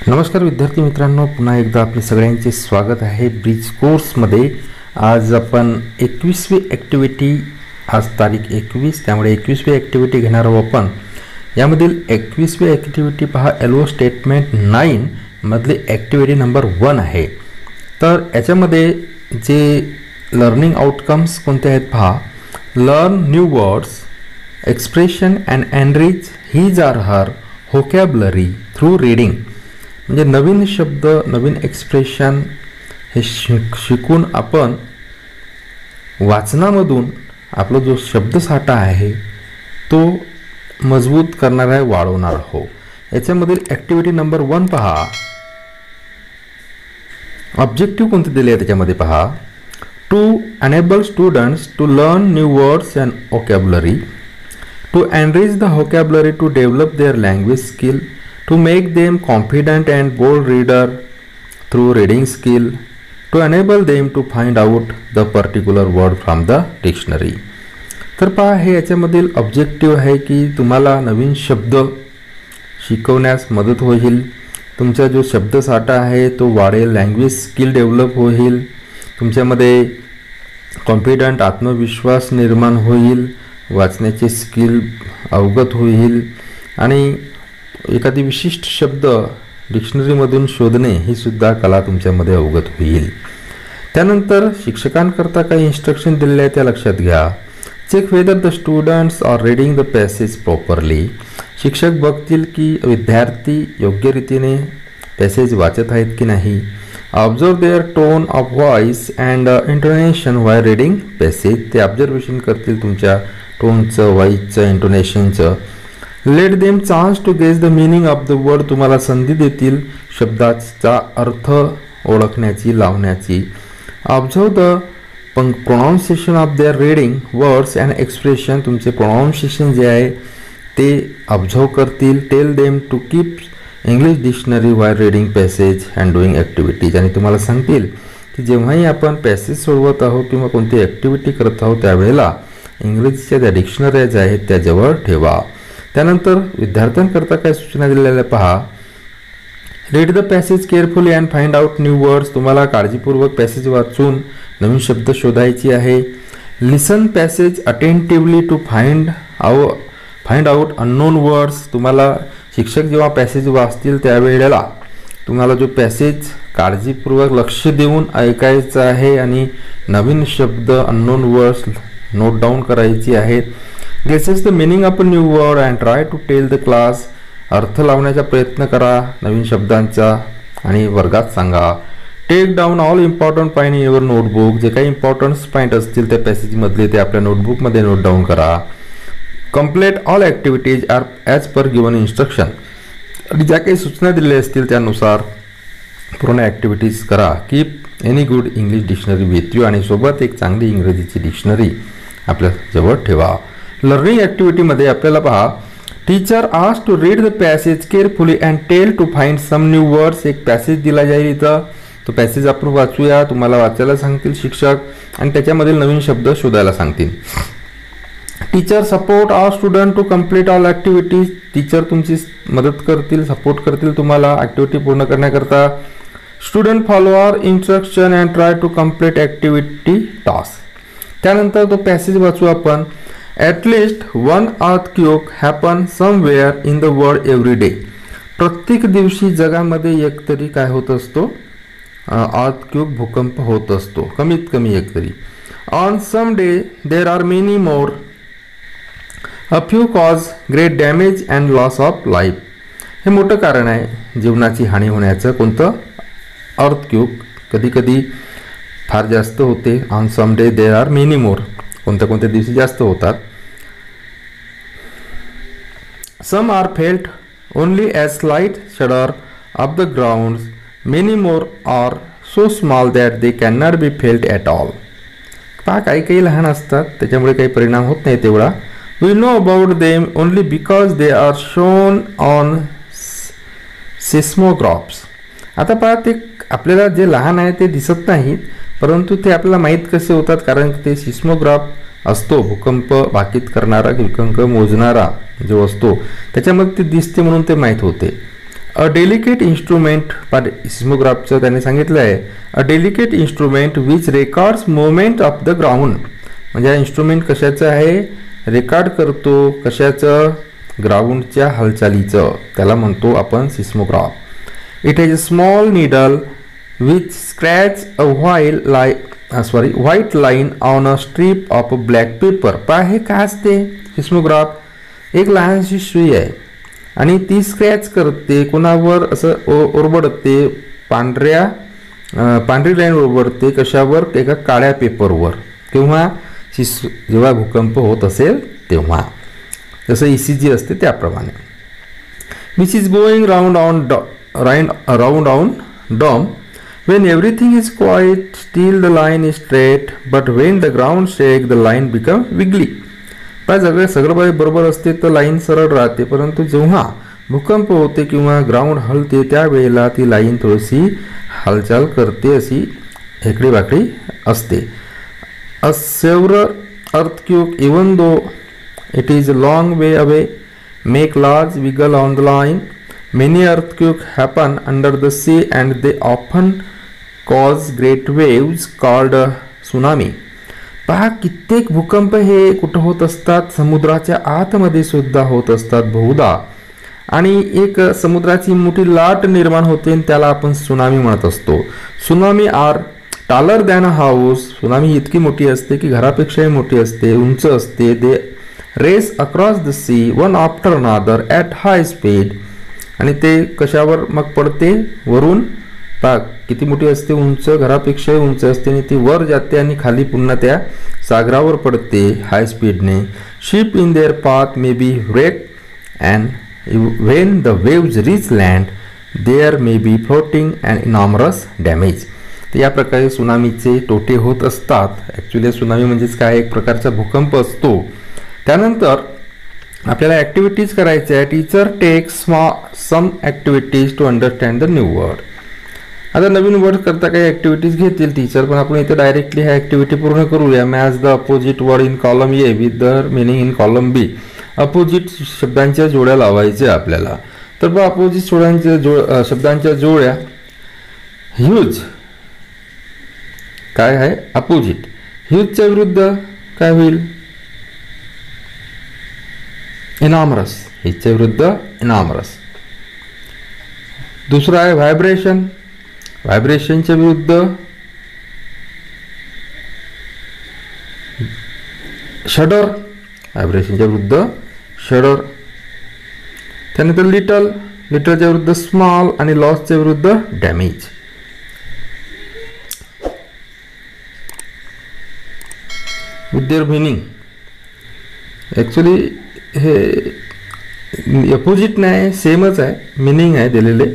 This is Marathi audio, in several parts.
नमस्कार विद्यार्थी मित्रांनो, पुन्हा एकदा आपले सगळ्यांचे स्वागत आहे ब्रिज कोर्समध्ये। आज आपण 21वी ॲक्टिव्हिटी, आज तारीख 21, त्यामुळे 21वी ॲक्टिव्हिटी घेणार आहोत आपण। यामधील 21वी ॲक्टिव्हिटी पहा, एलओ स्टेटमेंट 9 मधली ॲक्टिव्हिटी नंबर 1 आहे। तर याच्यामध्ये जे लर्निंग आउटकम्स कोणते आहेत पहा, learn new words, expression and enrich his or her vocabulary through reading. म्हणजे नवीन शब्द, नवीन एक्सप्रेशन हे शिकून आपण वाचनामधून आपला जो शब्दसाठा आहे तो मजबूत करणार आहे, वाढवणार हो। याच्यामधील ॲक्टिव्हिटी नंबर 1 पहा, ऑब्जेक्टिव्ह कोणते दिले आहे त्याच्यामध्ये पहा, to enable students to learn new words and vocabulary, to enrich the vocabulary, to develop their language skill, to make them confident and bold reader through reading skill, to enable them to find out the particular word from the dictionary। तर पहा, हे याच्यामधील ऑब्जेक्टिव्ह आहे की तुम्हाला नवीन शब्द शिकवण्यास मदत होईल, तुमचा जो शब्दसाठा आहे तो वाढेल, लँग्वेज स्किल डेव्हलप होईल, तुमच्यामध्ये कॉन्फिडंट आत्मविश्वास निर्माण होईल, वाचण्याचे स्किल अवगत होईल आणि एखादी विशिष्ट शब्द डिक्शनरीमधून शोधणे ही सुद्धा कला तुमच्यामध्ये अवगत होईल। त्यानंतर शिक्षकांकरता काही इन्स्ट्रक्शन दिलेले आहेत त्या लक्षात घ्या। Check whether the students are reading the passage properly. शिक्षक बघतील की विद्यार्थी योग्य रीतीने पॅसेज वाचत आहेत की नाही। Observe their tone of voice and intonation why reading passage. ते ऑब्झर्वेशन करतील तुमच्या टोनचं, व्हॉइसचं, इंटोनेशनचं। Let them chance to guess the meaning of the word. तुम्हाला संधी देतील शब्दाचा अर्थ ओळखण्याची, लावण्याची। Observe the pronunciation of their reading words and expression. तुमचे प्रोनाउन्सिएशन जे आहे ते ऑब्झर्व करतील। Tell them to keep English dictionary Y reading passage and doing activities. आणि तुम्हाला सांगतील की जेव्हाही आपण पॅसेज सोडवत आहोत किंवा कोणती ॲक्टिव्हिटी करत आहोत त्यावेळेला इंग्रजीच्या त्या डिक्शनऱ्या ज्या आहेत त्या जवळ ठेवा। त्यानंतर विद्यार्थ्यांकरता काय सूचना दिलेल्या पहा, read the passage carefully and find out new words. तुम्हाला काळजीपूर्वक पॅसेज वाचून नवीन शब्द शोधायची आहे। Listen passage attentively to find out unknown words. तुम्हाला शिक्षक जेव्हा पॅसेज वाचतील त्यावेळेला तुम्हाला जो पॅसेज काळजीपूर्वक लक्ष देऊन ऐकायचा आहे आणि नवीन शब्द, अननोन वर्ड्स नोट डाऊन करायची आहेत। Guesses the meaning of a new word and try to tell the class. अर्थ लावण्याचा प्रयत्न करा नवीन शब्दांचा आणि वर्गात सांगा। Take down all important point in your notebook. जे काही इम्पॉर्टंट पॉईंट असतील त्या पॅसेजमधले ते आपल्या नोटबुकमध्ये नोट डाऊन करा। Complete all activities or as per given instruction. आणि ज्या काही सूचना दिलेल्या असतील त्यानुसार पूर्ण ॲक्टिव्हिटीज करा। Keep any good English dictionary with you. आणि सोबत एक चांगली इंग्रजीची डिक्शनरी आपल्या जवळ ठेवा। लर्निंग ॲक्टिव्हिटीमध्ये आपल्याला पहा, teacher ask to read the passage carefully and tell to find some new words. एक पॅसेज दिला जाईल इथं, तो पॅसेज आपण वाचूया, तुम्हाला वाचायला सांगतील शिक्षक आणि त्याच्यामधील नवीन शब्द शोधायला सांगतील। Teacher support our student to complete all activities. टीचर तुमची मदत करतील, सपोर्ट करतील तुम्हाला ॲक्टिव्हिटी पूर्ण करण्याकरता। Student follow our instruction and try to complete activity task. त्यानंतर तो पॅसेज वाचू आपण। At least one earthquake happen somewhere in the world every day। प्रत्येक दिवशी जगामध्ये एक तरी काय होत असतो, earthquake, भूकंप होत असतो, कमीत कमी एक तरी। On some day there are many more, a few cause great damage and loss of life। हे मोठं कारण आहे जीवनाची हानी होण्याचं। कोणतं? earthquake, कधी कधी फार जास्त होते। On some day there are many more, कोणत्या कोणत्या दिवशी जास्त होतात। Some are felt only as slight shudder of the ground, many more are so small that they can not be felt at all. पहा, काही काही लहान असतात त्याच्यामुळे काही परिणाम होत नाही तेवढा। We know about them only because they are shown on seismographs. आता पहा, ते आपल्याला जे लहान आहे ते दिसत नाहीत, परंतु ते आपल्याला माहीत कसे होतात, कारण ते सिस्मोग्राफ असतो, भूकंप भाकीत करणारा, भूकंप मोजणारा जो असतो त्याच्यामध्ये ते दिसते म्हणून ते माहीत होते। अ डेलिकेट इन्स्ट्रुमेंट, सिस्मोग्राफचं त्यांनी सांगितलं आहे, a delicate instrument which records movement of the ground. म्हणजे हा इन्स्ट्रुमेंट कशाचं आहे, रेकॉर्ड करतो कशाचं, ग्राउंडच्या हालचालीचं, त्याला म्हणतो आपण seismograph. It has a small needle which scratch a white line on a strip of a black paper. पहा हे काय असते सिस्मोग्राफ, एक लहानशी सुई आहे आणि ती स्क्रॅच करते कोणावर, असं ओरबडते, पांढरी लाईन ओरबडते कशावर, एका काळ्या पेपरवर. किंवा जेव्हा भूकंप होत असेल तेव्हा, जसं ECG असते त्याप्रमाणे. Which is going round on drum when everything is quiet still the line is straight but when the ground shake the line become wiggly. सगळं बरोबर असते तर लाईन सरळ राहते, परंतु जेव्हा भूकंप होते किंवा ग्राउंड हलते त्यावेळेला ती लाईन थोडीशी हालचाल करते, अशी हेकडी वाकडी असते. अ several earthquake even though it is a long way away make large wiggle on the line. Many earthquakes happen under the sea and they often cause great waves called tsunami. पहा कित्येक भूकंप हे कुठं होत असतात, समुद्राच्या आतमध्ये सुद्धा होत असतात बहुधा, आणि एक समुद्राची मोठी लाट निर्माण होते आणि त्याला आपण सुनामी म्हणत असतो. Tsunami are taller than a house. Tsunami इतकी मोठी असते की घरापेक्षाही मोठी असते, उंच असते. They race across the sea one after another at high speed. आणि ते कशावर मग पडते, वरून. पहा किती मोठी असते, उंच, घरापेक्षाही उंच असते, आणि ती वर जाते आणि खाली पुन्हा त्या सागरावर पडते हाय स्पीडने. Ship in their path may be wrecked and when the waves reach land there may be floating and enormous damage. तर या प्रकारे सुनामीचे तोटे होत असतात. ॲक्च्युली सुनामी म्हणजेच काय, एक प्रकारचा भूकंप असतो. त्यानंतर आपल्याला ॲक्टिव्हिटीज करायच्या आहे. Teacher takes some activities to understand the new word. आता नवीन वर्ड करता काही ॲक्टिव्हिटीज घेतील टीचर, पण आपण इथे डायरेक्टली ह्या ॲक्टिव्हिटी पूर्ण करूया. Match the opposite word in column A with the meaning in column B. Opposite शब्दांच्या जोड्या लावायच्या आपल्याला. तर बघा अपोजिट शब्दांच्या जोड्या. ह्यूज काय आहे, अपोजिट. ह्यूजच्या विरुद्ध काय होईल, इनॉमरस. ह्यूजच्या विरुद्ध इनॉमरस. दुसरा आहे व्हायब्रेशन. व्हायब्रेशनच्या विरुद्ध शडर. व्हायब्रेशनच्या विरुद्ध शडर. त्यानंतर लिटल. लिटलच्या विरुद्ध स्मॉल आणि लॉसच्या विरुद्ध damage. With their meaning. Actually हे अपोजिट नाही, सेमच आहे, मिनिंग आहे दिलेले,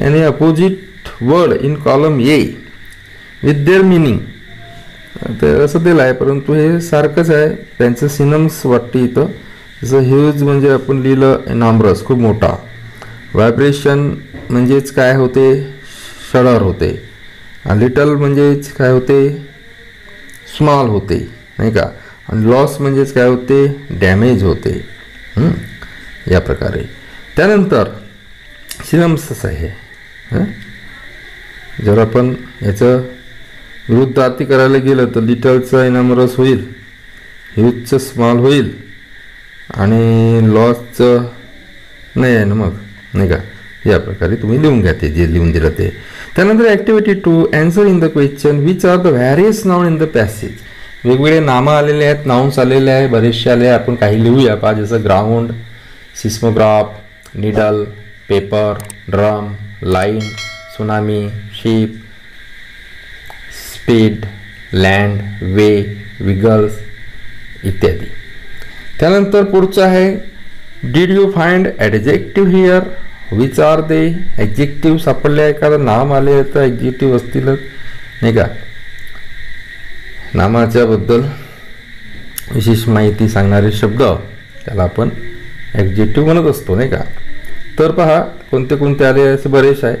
आणि opposite word in column A with their meaning तर असं दिलं आहे, परंतु हे सारखंच आहे, त्यांचं सिनम्स वाटते इथं. जसं ह्यूज म्हणजे आपण लिहिलं इनॉमरस, खूप मोठा. व्हायब्रेशन म्हणजेच काय होते, शडर होते. लिटल म्हणजेच काय होते, स्मॉल होते, नाही का. आणि लॉस म्हणजेच काय होते, डॅमेज होते. या प्रकारे. त्यानंतर सिनम्स आहे. जर आपण याचं विरुद्धार्थी करायला गेलं तर लिटलचं इनॉमरस होईल, ह्यूजचं स्मॉल होईल, आणि लॉसचं नाही आहे ना मग, नाही का. या प्रकारे तुम्ही लिहून घ्या ते जे लिहून दिलं ते. त्यानंतर activity 2 answer in the question which are the various noun in the passage. वेगवेगळे नामं आलेले आहेत, नाउन्स आलेले आहे, बरेचसे आले. आपण काही लिहूया. पहा जसं ground, seismograph, needle, paper, drum, line, tsunami, ship, speed, land, way, wiggles इत्यादी. त्यानंतर पुढचं आहे did you find adjective here, which are they. Adjective सापडले, एखादं नाम आले तर ॲडजेक्टिव्ह असतीलच, नाही का. नामाच्याबद्दल विशेष माहिती सांगणारे शब्द त्याला आपण ॲडजेक्टिव्ह म्हणत असतो, नाही का. तर पहा कोणते कोणते आले, असे बरेच आहे.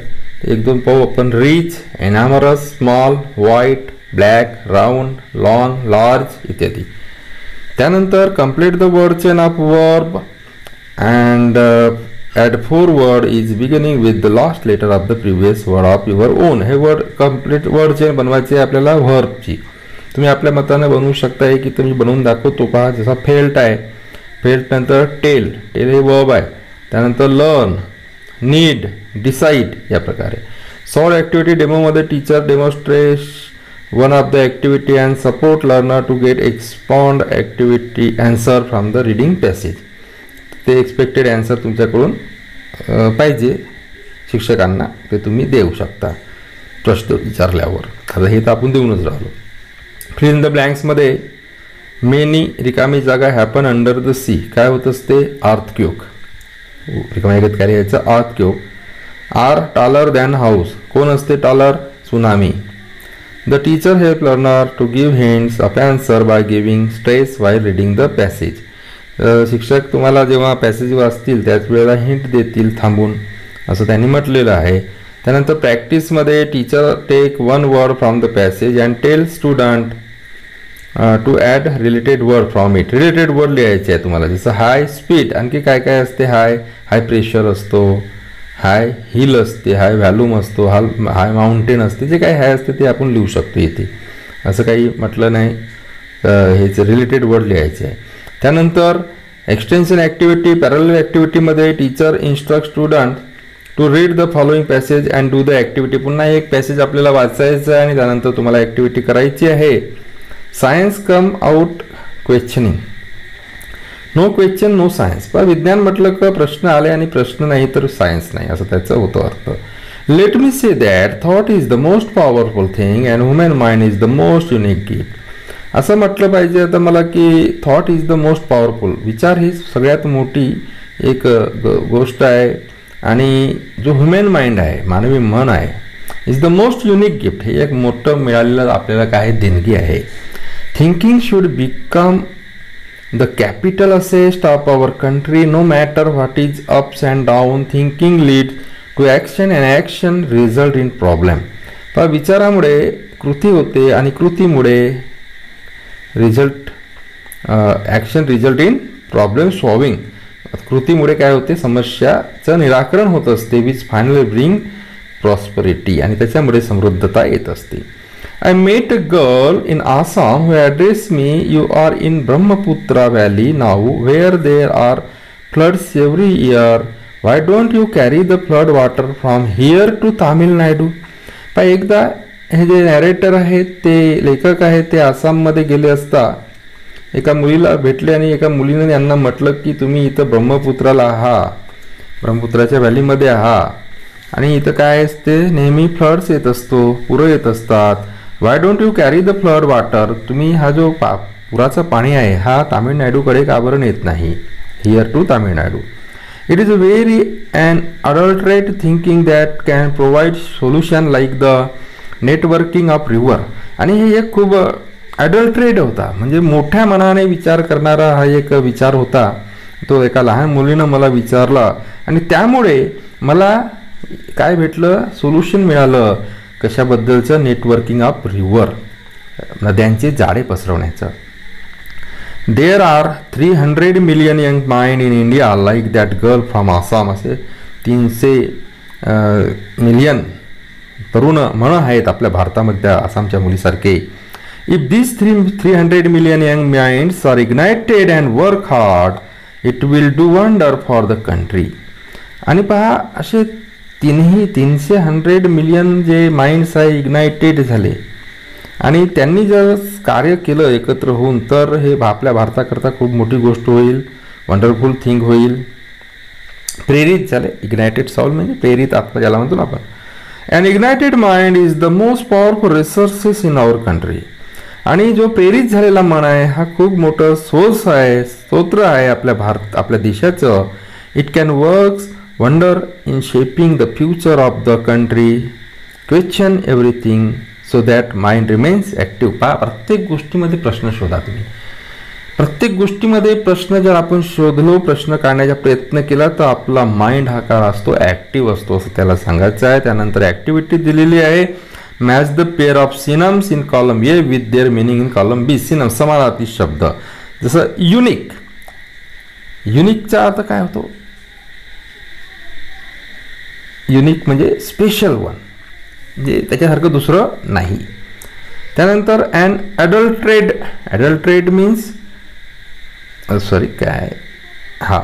एक दोन पाहू आपण. Rich, enormous, small, white, black, round, long, large इत्यादी. त्यानंतर complete the word chain of verb and at 4 word is beginning with the last letter of the previous word of your own. हे वर्ड कम्प्लीट वर्ड चेन बनवायचे आहे आपल्याला व्हर्बची. तुम्ही आपल्या मताने बनवू शकता की तुम्ही बनवून दाखवतो पहा. जसा फेल्ट आहे, फेल्ट नंतर टेल, टेल हे वर्ब आहे, त्यानंतर लर्न, नीड, डिसाईड या प्रकारे. सॉल्व ॲक्टिव्हिटी डेमोमध्ये teacher demonstrate one of the activity and support learner to get expound activity answer from the reading passage. ते एक्सपेक्टेड ॲन्सर तुमच्याकडून पाहिजे शिक्षकांना, ते तुम्ही देऊ शकता प्रश्न विचारल्यावर. आता हे तर आपण देऊनच राहिलो. फिल इन द ब्लँक्समध्ये मेनी रिकामी जागा हॅपन अंडर द सी. काय होत असते? अर्थक्वेक. रिकाम्या जागेत काय लिहायचं? Earthquake. Are taller than house. कोण असते taller? Tsunami. The teacher help learner to give hints of answer by giving stress while reading the passage. शिक्षक तुम्हाला जेव्हा पॅसेज वाचतील त्याच वेळेला हिंट देतील थांबून, असं त्यांनी म्हटलेलं आहे. त्यानंतर प्रॅक्टिसमध्ये teacher take one word from the passage and tell student to add related word from it. Related word लिहायचे आहे तुम्हाला. जसं हाय स्पीड, आणखी काय काय असते? हाय प्रेशर असतो, हाय हिल असते, हाय व्हॅल्यूम असतो, हाय माउंटेन असते. जे काही हाय असते ते आपण लिहू शकतो इथे, असं काही म्हटलं नाही. हेच रिलेटेड वर्ड लिहायचे आहे. त्यानंतर एक्सटेन्शन ॲक्टिव्हिटी, पॅरलल ॲक्टिव्हिटीमध्ये teacher instruct student to read the following passage and do the activity. पुन्हा एक पॅसेज आपल्याला वाचायचं आहे आणि त्यानंतर तुम्हाला ॲक्टिव्हिटी करायची आहे. Science come out questioning. No question no science. पण विज्ञान म्हटलं का प्रश्न आले आणि प्रश्न नाही तर सायन्स नाही, असं त्याचा होतो अर्थ. Let me say that thought is the most powerful thing and human mind is the most unique gift. असं म्हटलं पाहिजे आता मला की thought is the most powerful. विचार ही सगळ्यात मोठी एक गोष्ट आहे आणि जो ह्युमन माइंड आहे, मानवी मन आहे, is the most unique gift. हे एक मोठं मिळालेलं आपल्याला काय देणगी आहे. Thinking should become the capital asset of our country. No matter what is ups and down, thinking lead to action and action result in problem. तर विचारामुळे कृती होते आणि कृतीमुळे result action result in problem solving. कृतीमुळे काय होते? समस्याचं निराकरण होत असते, विच फायनली ब्रिंग प्रॉस्परिटी, आणि त्याच्यामुळे समृद्धता येत असते. I met a girl in Assam who addressed me, "You are in Brahmaputra Valley now, where there are floods every year. Why don't you carry the flood water from here to Tamil Nadu?" पण एकदा हे जे नॅरेटर आहेत, ते लेखक आहेत, ते आसाममध्ये गेले असता एका मुलीला भेटले आणि एका मुलीने यांना म्हटलं की तुम्ही इथं ब्रह्मपुत्राला आहात, ब्रह्मपुत्राच्या व्हॅलीमध्ये आहात आणि इथं काय असते? नेहमी फ्लड्स येत असतो, पुरं येत असतात. Why don't you carry the flood water. तुम्ही हा जो पुराचं पाणी आहे हा तामिळनाडूकडे का बरं नेत नाही? Here to Tamil Nadu. It is a very and adulterate thinking that can provide solution like the networking of river. आणि हे एक खूप ॲडल्ट्रेट होता, म्हणजे मोठ्या मनाने विचार करणारा हा एक विचार होता. तो एका लहान मुलीनं मला विचारला आणि त्यामुळे मला काय भेटलं? सोल्युशन मिळालं. कशाबद्दलचं? नेटवर्किंग ऑफ रिव्हर, नद्यांचे जाळे पसरवण्याचं. There are 300 million young mind in India like that girl from Assam. असे 300 मिलियन तरुण मन आहेत आपल्या भारतामध्ये आसामच्या मुलीसारखे. If this 300 million young minds are ignited and work hard, it will do wonder for the country. आणि पहा, असे 300 मिलियन जे माइंड्स आहे इग्नाइटेड झाले आणि त्यांनी जर कार्य केलं एकत्र होऊन, तर हे आपल्या भारताकरता खूप मोठी गोष्ट होईल, वंडरफुल थिंग होईल. प्रेरित झाले, इग्नाइटेड सॉल म्हणजे प्रेरित आत्मा ज्याला म्हणतो ना आपण. And ignited mind is the most powerful resources in our country. आणि जो प्रेरित झालेला मन आहे हा खूप मोठं सोर्स आहे, स्तोत्र आहे आपल्या देशाचं. It can works wonder in shaping the future of the country. Question everything so that mind remains active. पहा, प्रत्येक गोष्टीमध्ये प्रश्न शोधा तुम्ही. प्रत्येक गोष्टीमध्ये प्रश्न जर आपण शोधलो, प्रश्न काढण्याचा प्रयत्न केला, तर आपला माइंड हा काळ असतो ॲक्टिव्ह असतो, असं त्याला सांगायचं आहे. त्यानंतर ॲक्टिव्हिटी दिलेली आहे. Match the pair of synonyms in column A with their meaning in column B. Synonym समानार्थी शब्द, जसं युनिक. युनिकचा अर्थ काय होतो? युनिक म्हणजे स्पेशल वन, म्हणजे त्याच्यासारखं दुसरं नाही. त्यानंतर an adulterated, adulterated means sorry काय हां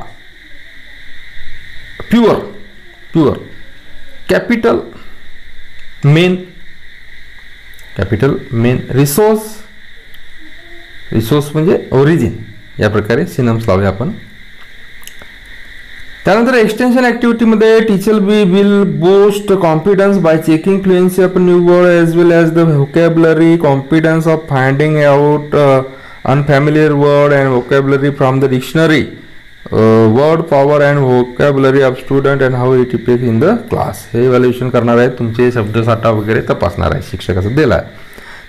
pure, pure. Capital main, capital main. Resource, resource म्हणजे ओरिजिन. या प्रकारे सिनम्स लावूया आपण. त्यानंतर एक्सटेन्शन ॲक्टिव्हिटीमध्ये teacher will boost confidence by checking fluency of new word as well as the vocabulary, confidence of finding out unfamiliar word and vocabulary from the dictionary, word power and vocabulary of student and how it effect in the class. हे इव्हॅल्युएशन करणार आहे, तुमचे शब्दसाठा वगैरे तपासणार आहे, शिक्षकाचं दिला आहे.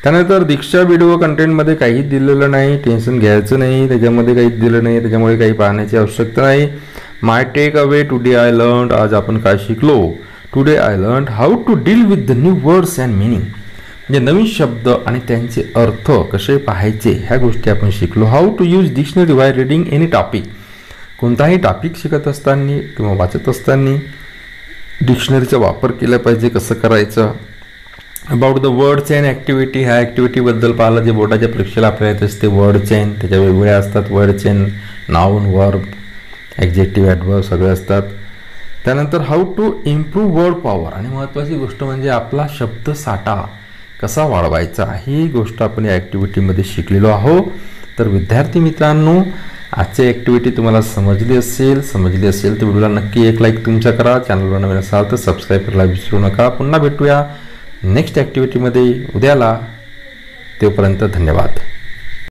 त्यानंतर दीक्षा व्हिडिओ कंटेंटमध्ये काहीच दिलेलं नाही, टेन्शन घ्यायचं नाही, त्याच्यामध्ये काहीच दिलं नाही, त्याच्यामुळे काही पाहण्याची आवश्यकता नाही. My take away today I learn, आज आपण काय शिकलो. Today I learn how to deal with the new words and meaning, म्हणजे नवीन शब्द आणि त्यांचे अर्थ कसे पाहायचे ह्या गोष्टी आपण शिकलो. How to use dictionary Y reading any topic, कोणताही टॉपिक शिकत असताना किंवा वाचत असताना डिक्शनरीचा वापर केला पाहिजे, कसं करायचं. About the word chain activity, ह्या ॲक्टिव्हिटीबद्दल पाहिलं जे बोर्डाच्या परीक्षेला आपल्याला येत असते. वर्ड चेन त्याच्या वेगवेगळ्या असतात, word chain noun, verb, adjective, adverb सगळे असतात. त्यानंतर how to improve word power, आणि महत्त्वाची गोष्ट म्हणजे आपला शब्दसाठा कसा वाढवायचा, ही गोष्ट आपण या ॲक्टिव्हिटीमध्ये शिकलेलो आहोत. तर विद्यार्थी मित्रांनो, आजची ॲक्टिव्हिटी तुम्हाला समजली असेल तर व्हिडिओला नक्की एक लाईक तुमचा करा. चॅनलवर नवीन असाल तर सबस्क्राईब करायला विसरू नका. पुन्हा भेटूया नेक्स्ट ॲक्टिव्हिटीमध्ये उद्याला. तोपर्यंत धन्यवाद.